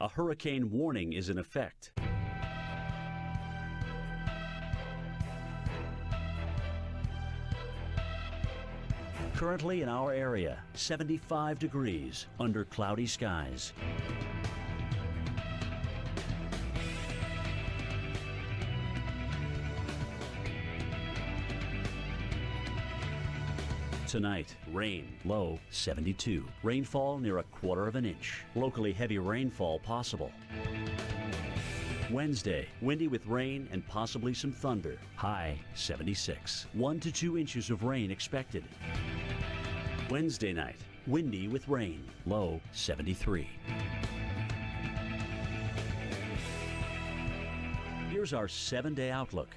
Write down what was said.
A hurricane warning is in effect. Currently in our area, 75 degrees under cloudy skies. Tonight, rain, low 72. Rainfall near 1/4 inch. Locally heavy rainfall possible. Wednesday, windy with rain and possibly some thunder. High 76. 1 to 2 inches of rain expected. Wednesday night, windy with rain. Low 73. Here's our 7-day outlook.